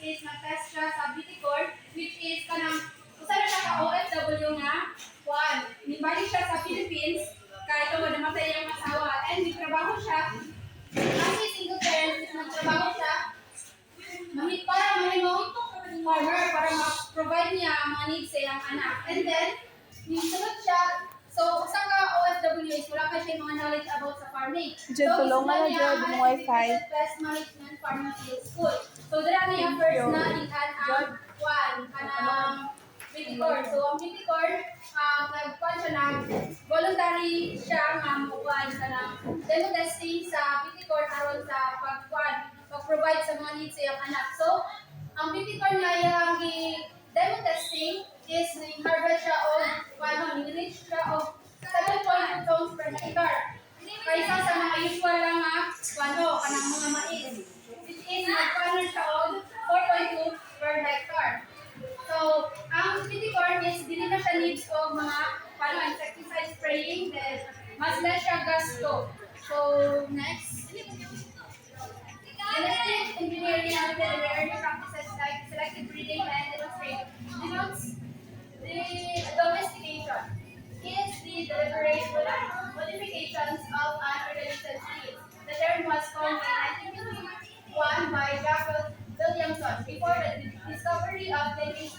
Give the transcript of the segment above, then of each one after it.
is nag-test siya sa beauty court, which is kanang usa na siya ka OFW nga one. Nibalik siya sa Philippines kay tungod namatay ang asawa and nagtrabaho siya. Kasi single parent, nagtrabaho siya. Para mahimong farmer para ma-provide niya ang mga needs sa iyang anak. And then, nisunod siya. So, usa ka OFW is wala ka siya mga knowledge about sa farming. Diyan, tulungan na dyan yung wifi. Best management farming school. So, dira na yung first na ikan ang one, kanang Viticor. So, ang Viticor, nagkuhan siya ng voluntary siya nga makuhan sa ng demo testing sa Viticor aron sa pag-provide sa mga needs sa iyang anak. So, ang Viticor nga yung demo testing is ni-harvest siya o ni-reach siya o 7.2 tons per hectare. Kaysa sa mga usual lang kanang mga mais. Which is nagkuhan siya o 4.2 per hectare. So, ang Viticor is dili na siya needs o mga insecticide spraying, then mas less siya gasto. So, next. Genetic engineering and veterinary practices like selective breeding and denotes the domestication. Is the deliberate modifications of an organism seeds. The term was coined in 1951 by Jacob Williamson before the discovery of the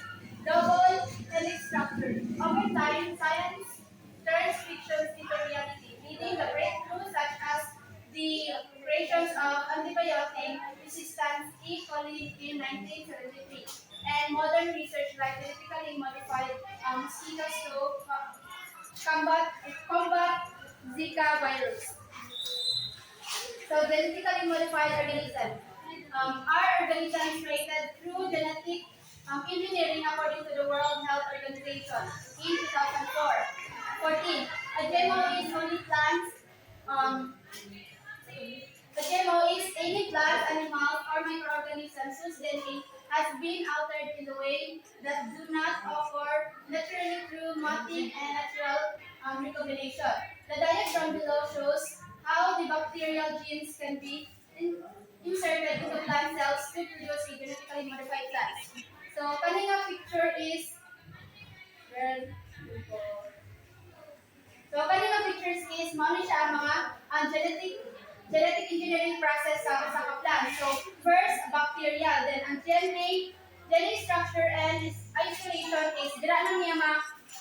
double helix structure. Over time, science turns fictions into reality, leading the breakthroughs such as the creations of antibiotic resistant E. coli in 1973, and modern research like genetically modified mosquitoes to combat Zika virus. So, genetically modified organisms are organisms created through genetic engineering according to the World Health Organization in 2004. 14. A GMO is only plants. A GMO is any plant, animals, or microorganisms whose DNA has been altered in a way that do not occur naturally through mating and natural recombination. The diagram below shows how the bacterial genes can be inserted into plant cells to produce a genetically modified plant. So, kanina picture is pictures is mao ni siya ang mga genetic engineering process sa plant. So, first bacteria, then ang DNA structure and isolation is dira na niya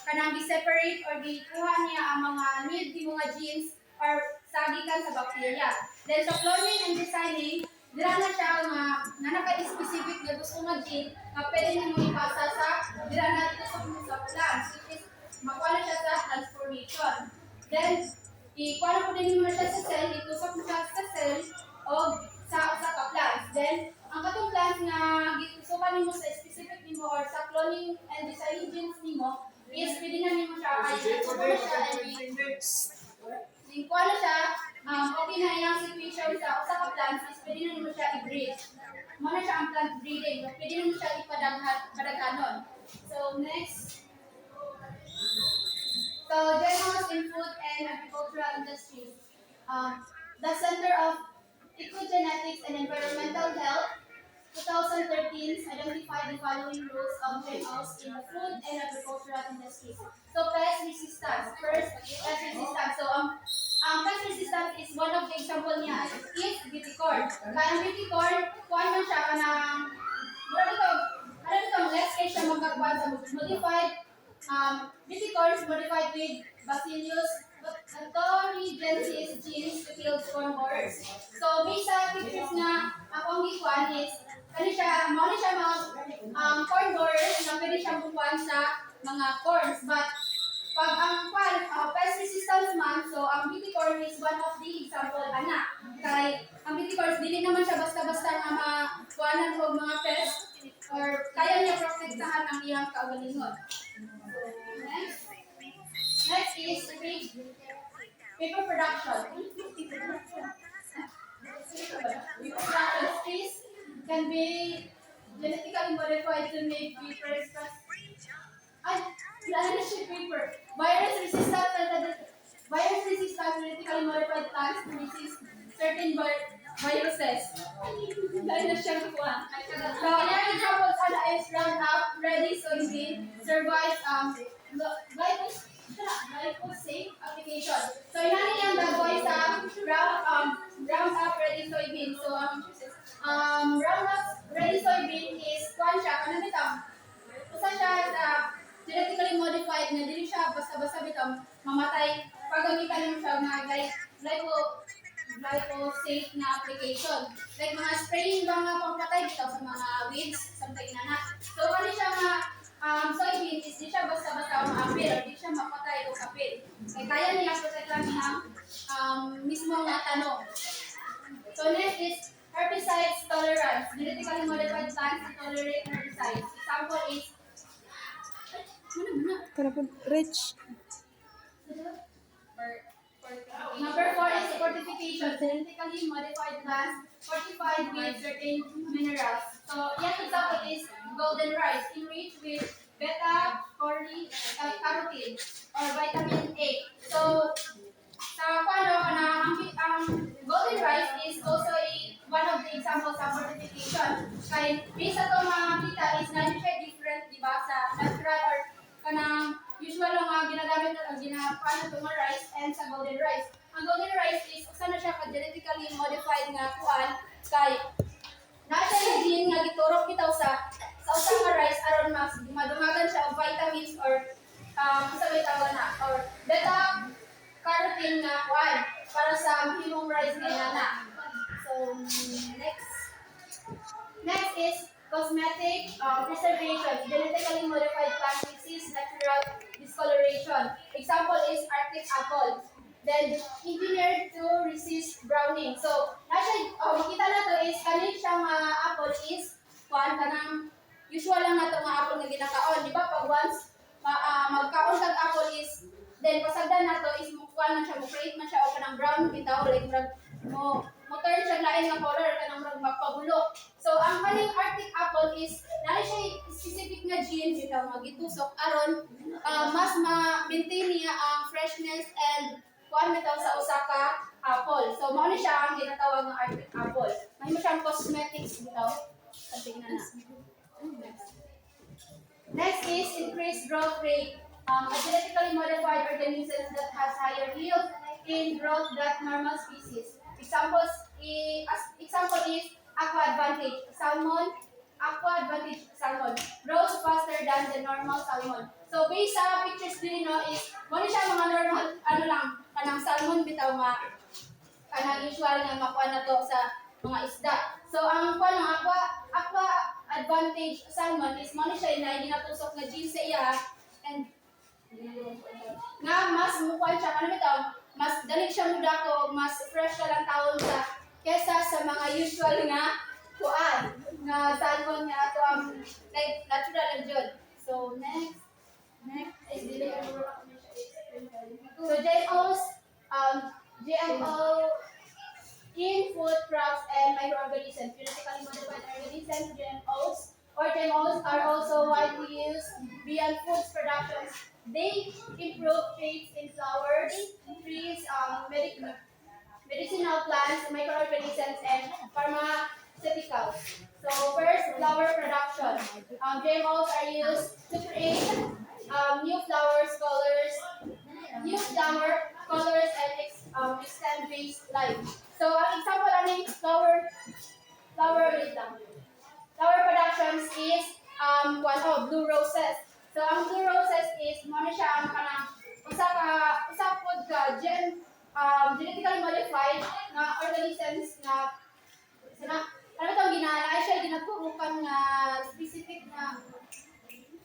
kanang gi-separate or gikuha niya ang mga need di mga genes or sagikan sa bacteria. Then sa cloning and designing, dira na siya nga naka-specific na gusto nga gene nga pwede nimo ipasa sa dira na dito sa plants, which is makuha na siya sa transformation. Then ikuha na po din mo siya sa cell, itusok mo siya sa cell o sa ka-plants. Then ang katong plants nga gitusukan nimo sa specific nimo or sa cloning and designing genes nimo is pwede na nimo siya ay ikuha na siya okay na yung situation sa usa ka plants is pwede na nimo siya i-breed. Muna siya ang plant breeding. Pwede na nimo siya ipadaghanon. So next. So GMOs in food and agricultural industries. The Center of Ecogenetics and Environmental Health 2013 identified the following rules of GMOs in the food and agricultural industries. So pest resistance. First, pest resistance. So pest resistance is one of the example niya is Viticor. Kaya ang Viticor, kuhaan man siya kanang let's say siya magkakuhaan sa modified Viticor is modified with Bacillus thuringiensis genes to kill spores. So may sa pictures na akong gikuan is kani siya mao ni siya mga corn borers na pwede siyang bukuan sa mga corns, but pag ang pest resistance man, so ang Viticor is one of the example ana kay ang Viticor dili naman siya basta-basta nga makuanan og mga pest or kaya niya protektahan ang iyang kaugalingon. Next is paper production. Paper production trees can be genetically modified to make paper. Paper. Virus resistant genetically modified plants to resist certain viruses. Dahil na siya kuha. So, yan Roundup Ready soybean survives glyphosate application. So inani yang dagway sa Roundup Ready soybean. So Roundup Ready soybean is kwan siya kanang bitaw. Usa siya sa genetically modified na dili siya basta-basta bitaw mamatay pagamitan mo siya nga glyphosate na application. Like mga spraying ba nga pampatay bitaw sa mga weeds, something na na. So kani siya nga soybean is di siya basta-basta maapil, di siya mapatay o kapil. Kaya niya protect lang mismo nga tanong. So next is herbicides tolerance. Genetically modified plants that tolerate herbicides. Example is Karapag rich. Number 4 is fortification. Genetically modified plants fortified with certain minerals. So, yan example is golden rice, enriched with beta-carotene or vitamin A. So, sa paano ang golden rice is also one of the examples of fortification. Kaya based sa itong mga kita is na siya different, di ba, sa natural or kanang usual lang ginagamit ang ginapaano itong rice and sa golden rice. Ang golden rice is usa na siya ka genetically modified nga kuan kay nasa yung gene nga giturok bitaw sa usa nga rice aron mas madumagan siya og vitamins or usa may tawag na or beta carotene nga kuan para sa himong rice nga inana. So next is cosmetic preservation. Genetically modified plant resist natural discoloration. Example is Arctic apple. Then engineered to resist browning. So makita na to is kanin siyang apple is kuan kanang usual lang nato nga apple nga ginakaon, di ba? Pag once magkaon kag apple is then pasagdan nato is kuan man siya, mo create man siya o kanang brown bitaw like mo turn siya lain nga color kanang magpabulok. So ang kaning Arctic apple is naay siya specific nga gene bitaw nga gitusok aron mas ma-maintain niya ang freshness and kuan bitaw sa usa ka apple. So mao ni siya ang ginatawag nga Arctic apple. Mahimo siyang cosmetics bitaw. Tingnan na. Next is increased growth rate. A genetically modified organism that has higher yield in growth than normal species. Example is aqua advantage salmon. Aqua advantage salmon grows faster than the normal salmon. So based sa pictures din is mo ni siya mga normal kanang salmon bitaw nga kanang usual nga makuha na to sa mga isda. So ang kuan ng aqua advantage salmon is mo ni siya na ginatusok nga gene sa iya and nga mas mukha siya ano bitaw mas dali siya mudako mas fresh ka lang taon sa kesa sa mga usual nga kuan nga salmon nga ato ang like natural and jud. So next is dili so GMO in food crops and microorganisms. Genetically modified organisms, GMOs are also widely used beyond food productions. They improve traits in flowers, trees, medicinal plants, microorganisms, and pharmaceuticals. So first, flower production. GMOs are used to create new flower colors, and extend base life. So ang example ani flower productions is one of blue roses. So ang blue roses is mo na siya ang kanang usa pod ka genetically modified na organisms na ano tawag ginala siya ginaturukan nga specific na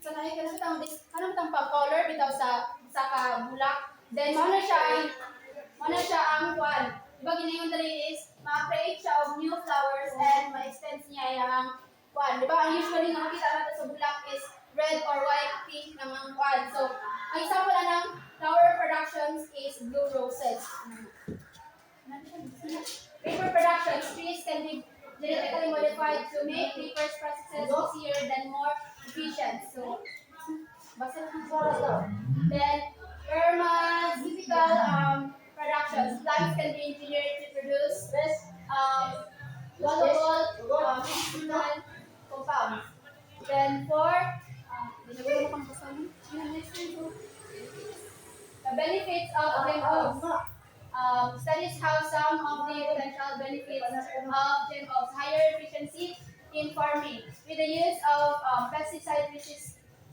so ano tang pa-color bitaw sa ka bulak. Then mo na siya ang kwan. Diba ginayon dali is ma-create siya of new flowers and ma-extend niya yung kwan. Diba ang usually nga makita natin sa bulak is red or white, pink naman kwan. So ang example ng flower productions is blue roses. Paper productions, trees can be genetically modified to make paper processes easier than more efficient. So, then pharmaceutical productions, plants can be engineered to produce valuable medicinal compounds. Then Then for the benefits of GMOs. Studies how some of the potential benefits of GMOs: higher efficiency in farming with the use of pesticide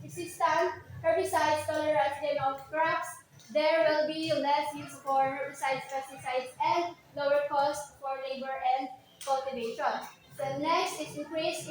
resistant herbicides tolerant GMO crops. There will be less use for herbicides, pesticides, and lower cost for labor and cultivation. The next is increase